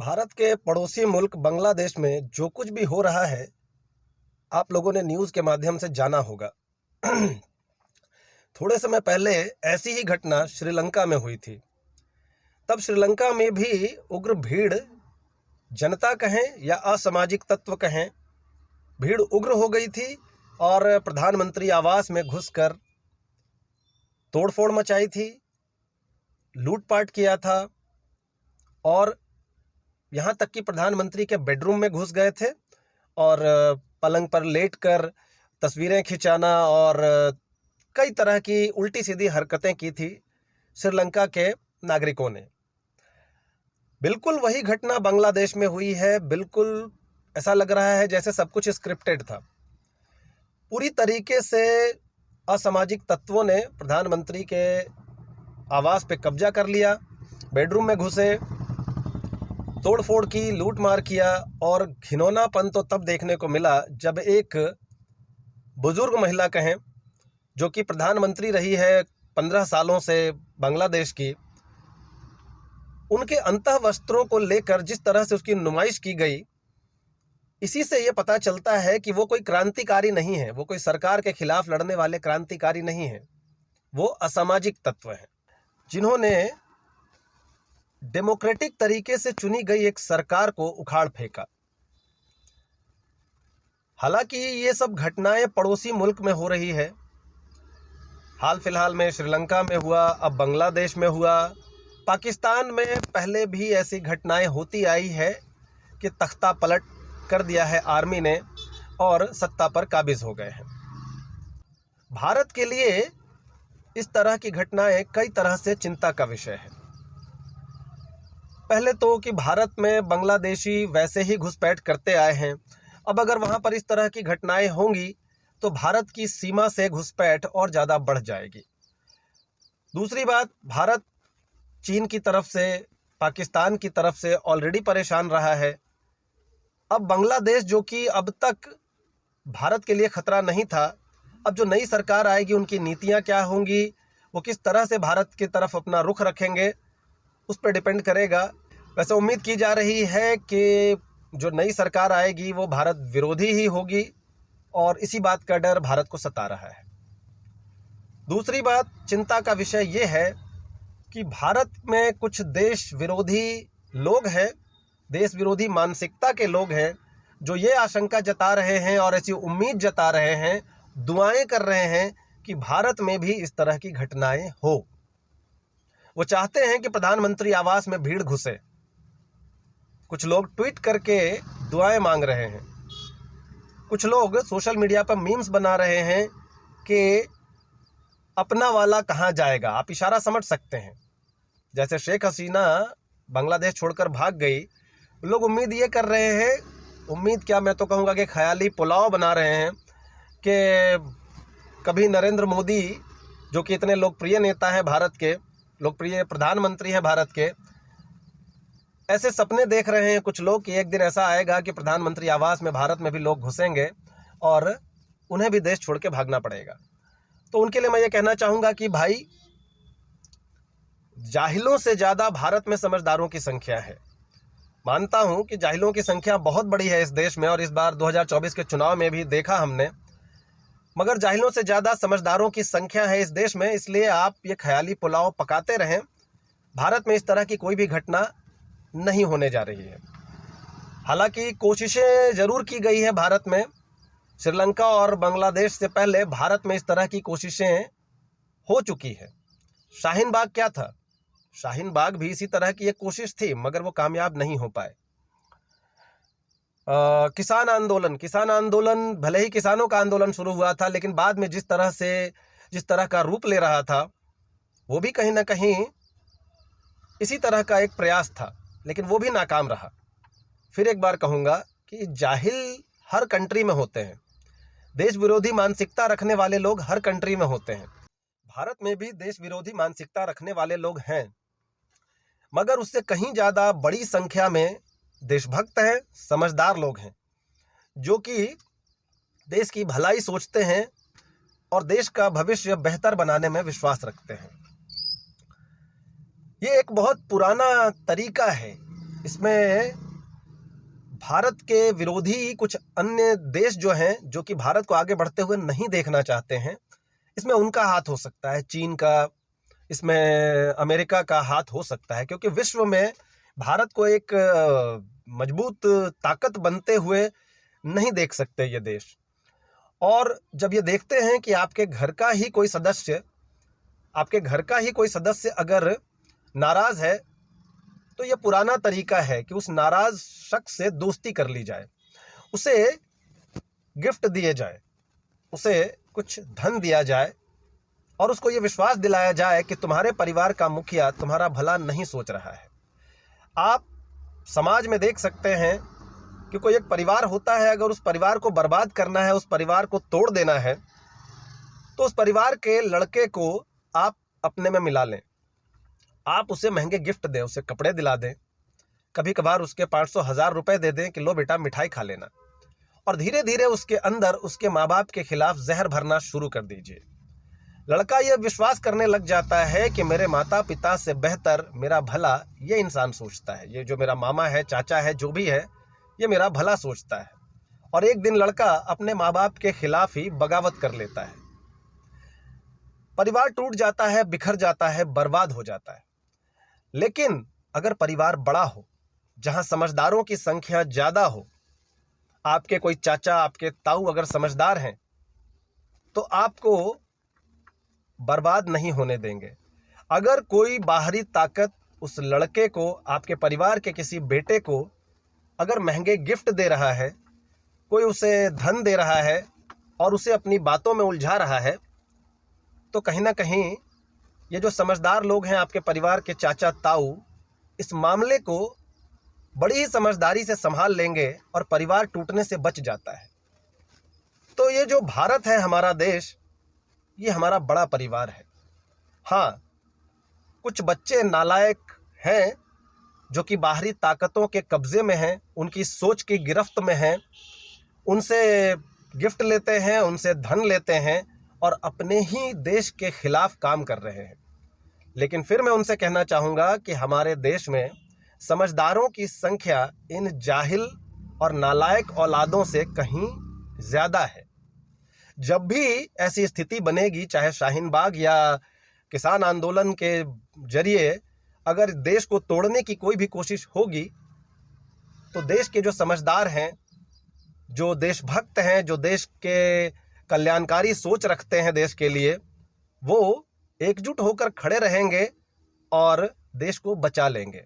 भारत के पड़ोसी मुल्क बांग्लादेश में जो कुछ भी हो रहा है, आप लोगों ने न्यूज़ के माध्यम से जाना होगा। थोड़े समय पहले ऐसी ही घटना श्रीलंका में हुई थी। तब श्रीलंका में भी उग्र भीड़, जनता कहें या असामाजिक तत्व कहें, भीड़ उग्र हो गई थी और प्रधानमंत्री आवास में घुसकर तोड़फोड़ मचाई थी, लूटपाट किया था और यहाँ तक कि प्रधानमंत्री के बेडरूम में घुस गए थे और पलंग पर लेटकर तस्वीरें खिंचाना और कई तरह की उल्टी सीधी हरकतें की थी श्रीलंका के नागरिकों ने। बिल्कुल वही घटना बांग्लादेश में हुई है। बिल्कुल ऐसा लग रहा है जैसे सब कुछ स्क्रिप्टेड था। पूरी तरीके से असामाजिक तत्वों ने प्रधानमंत्री के आवास पे कब्जा कर लिया, बेडरूम में घुसे, तोड़फोड़ की, लूटमार किया और घिनौनापन तो तब देखने को मिला जब एक बुजुर्ग महिला कहें, जो कि प्रधानमंत्री रही है 15 सालों से बांग्लादेश की, उनके अंतः वस्त्रों को लेकर जिस तरह से उसकी नुमाइश की गई, इसी से ये पता चलता है कि वो कोई क्रांतिकारी नहीं है, वो कोई सरकार के खिलाफ लड़ने वाले क्रांतिकारी नहीं है। वो असामाजिक तत्व हैं जिन्होंने डेमोक्रेटिक तरीके से चुनी गई एक सरकार को उखाड़ फेंका। हालांकि ये सब घटनाएं पड़ोसी मुल्क में हो रही है। हाल फिलहाल में श्रीलंका में हुआ, अब बांग्लादेश में हुआ। पाकिस्तान में पहले भी ऐसी घटनाएं होती आई है कि तख्ता पलट कर दिया है आर्मी ने और सत्ता पर काबिज हो गए हैं। भारत के लिए इस तरह की घटनाएं कई तरह से चिंता का विषय है। पहले तो कि भारत में बांग्लादेशी वैसे ही घुसपैठ करते आए हैं। अब अगर वहाँ पर इस तरह की घटनाएं होंगी तो भारत की सीमा से घुसपैठ और ज़्यादा बढ़ जाएगी। दूसरी बात, भारत चीन की तरफ से, पाकिस्तान की तरफ से ऑलरेडी परेशान रहा है। अब बांग्लादेश, जो कि अब तक भारत के लिए खतरा नहीं था, अब जो नई सरकार आएगी उनकी नीतियाँ क्या होंगी, वो किस तरह से भारत की तरफ अपना रुख रखेंगे, उस पर डिपेंड करेगा। वैसे उम्मीद की जा रही है कि जो नई सरकार आएगी वो भारत विरोधी ही होगी और इसी बात का डर भारत को सता रहा है। दूसरी बात, चिंता का विषय ये है कि भारत में कुछ देश विरोधी लोग हैं, देश विरोधी मानसिकता के लोग हैं, जो ये आशंका जता रहे हैं और ऐसी उम्मीद जता रहे हैं, दुआएं कर रहे हैं कि भारत में भी इस तरह की घटनाएं हो। वो चाहते हैं कि प्रधानमंत्री आवास में भीड़ घुसे। कुछ लोग ट्वीट करके दुआएं मांग रहे हैं। कुछ लोग सोशल मीडिया पर मीम्स बना रहे हैं कि अपना वाला कहाँ जाएगा। आप इशारा समझ सकते हैं। जैसे शेख हसीना बांग्लादेश छोड़कर भाग गई, लोग उम्मीद ये कर रहे हैं, उम्मीद क्या, मैं तो कहूँगा कि ख्याली पुलाव बना रहे हैं कि कभी नरेंद्र मोदी, जो कि इतने लोकप्रिय नेता हैं भारत के, लोकप्रिय प्रधानमंत्री हैं भारत के, ऐसे सपने देख रहे हैं कुछ लोग कि एक दिन ऐसा आएगा कि प्रधानमंत्री आवास में भारत में भी लोग घुसेंगे और उन्हें भी देश छोड़ के भागना पड़ेगा। तो उनके लिए मैं ये कहना चाहूँगा कि भाई, जाहिलों से ज़्यादा भारत में समझदारों की संख्या है। मानता हूँ कि जाहिलों की संख्या बहुत बड़ी है इस देश में और इस बार 2024 के चुनाव में भी देखा हमने, मगर जाहिलों से ज़्यादा समझदारों की संख्या है इस देश में। इसलिए आप ये ख्याली पुलाव पकाते रहें। भारत में इस तरह की कोई भी घटना नहीं होने जा रही है। हालांकि कोशिशें ज़रूर की गई है भारत में। श्रीलंका और बांग्लादेश से पहले भारत में इस तरह की कोशिशें हो चुकी है। शाहीन बाग क्या था? शाहीन बाग भी इसी तरह की एक कोशिश थी, मगर वो कामयाब नहीं हो पाए। किसान आंदोलन भले ही किसानों का आंदोलन शुरू हुआ था, लेकिन बाद में जिस तरह का रूप ले रहा था, वो भी कहीं ना कहीं इसी तरह का एक प्रयास था, लेकिन वो भी नाकाम रहा। फिर एक बार कहूँगा कि जाहिल हर कंट्री में होते हैं। देश विरोधी मानसिकता रखने वाले लोग हर कंट्री में होते हैं। भारत में भी देश विरोधी मानसिकता रखने वाले लोग हैं, मगर उससे कहीं ज़्यादा बड़ी संख्या में देशभक्त हैं, समझदार लोग हैं, जो कि देश की भलाई सोचते हैं और देश का भविष्य बेहतर बनाने में विश्वास रखते हैं। ये एक बहुत पुराना तरीका है इसमें भारत के विरोधी कुछ अन्य देश जो हैं, जो कि भारत को आगे बढ़ते हुए नहीं देखना चाहते हैं, इसमें उनका हाथ हो सकता है, चीन का, इसमें अमेरिका का हाथ हो सकता है, क्योंकि विश्व में भारत को एक मजबूत ताकत बनते हुए नहीं देख सकते ये देश। और जब ये देखते हैं कि आपके घर का ही कोई सदस्य अगर नाराज है, तो ये पुराना तरीका है कि उस नाराज शख्स से दोस्ती कर ली जाए, उसे गिफ्ट दिए जाए, उसे कुछ धन दिया जाए और उसको ये विश्वास दिलाया जाए कि तुम्हारे परिवार का मुखिया तुम्हारा भला नहीं सोच रहा है। आप समाज में देख सकते हैं कि कोई एक परिवार होता है, अगर उस परिवार को बर्बाद करना है, उस परिवार को तोड़ देना है, तो उस परिवार के लड़के को आप अपने में मिला लें, आप उसे महंगे गिफ्ट दें, उसे कपड़े दिला दें, कभी कभार उसके 500-1000 रुपए दे दें कि लो बेटा मिठाई खा लेना, और धीरे धीरे उसके अंदर उसके माँ बाप के खिलाफ जहर भरना शुरू कर दीजिए। लड़का यह विश्वास करने लग जाता है कि मेरे माता पिता से बेहतर मेरा भला ये इंसान सोचता है, ये जो मेरा मामा है, चाचा है, जो भी है, ये मेरा भला सोचता है। और एक दिन लड़का अपने माँ बाप के खिलाफ ही बगावत कर लेता है, परिवार टूट जाता है, बिखर जाता है, बर्बाद हो जाता है। लेकिन अगर परिवार बड़ा हो, जहां समझदारों की संख्या ज्यादा हो, आपके कोई चाचा, आपके ताऊ अगर समझदार हैं, तो आपको बर्बाद नहीं होने देंगे। अगर कोई बाहरी ताकत उस लड़के को, आपके परिवार के किसी बेटे को अगर महंगे गिफ्ट दे रहा है, कोई उसे धन दे रहा है और उसे अपनी बातों में उलझा रहा है, तो कहीं ना कहीं ये जो समझदार लोग हैं, आपके परिवार के चाचा ताऊ, इस मामले को बड़ी ही समझदारी से संभाल लेंगे और परिवार टूटने से बच जाता है। तो ये जो भारत है, हमारा देश, ये हमारा बड़ा परिवार है। हाँ, कुछ बच्चे नालायक हैं जो कि बाहरी ताकतों के कब्जे में हैं, उनकी सोच की गिरफ्त में हैं, उनसे गिफ्ट लेते हैं, उनसे धन लेते हैं और अपने ही देश के खिलाफ काम कर रहे हैं। लेकिन फिर मैं उनसे कहना चाहूँगा कि हमारे देश में समझदारों की संख्या इन जाहिल और नालायक औलादों से कहीं ज़्यादा है। जब भी ऐसी स्थिति बनेगी, चाहे शाहीन बाग या किसान आंदोलन के जरिए अगर देश को तोड़ने की कोई भी कोशिश होगी, तो देश के जो समझदार हैं, जो देशभक्त हैं, जो देश के कल्याणकारी सोच रखते हैं देश के लिए, वो एकजुट होकर खड़े रहेंगे और देश को बचा लेंगे।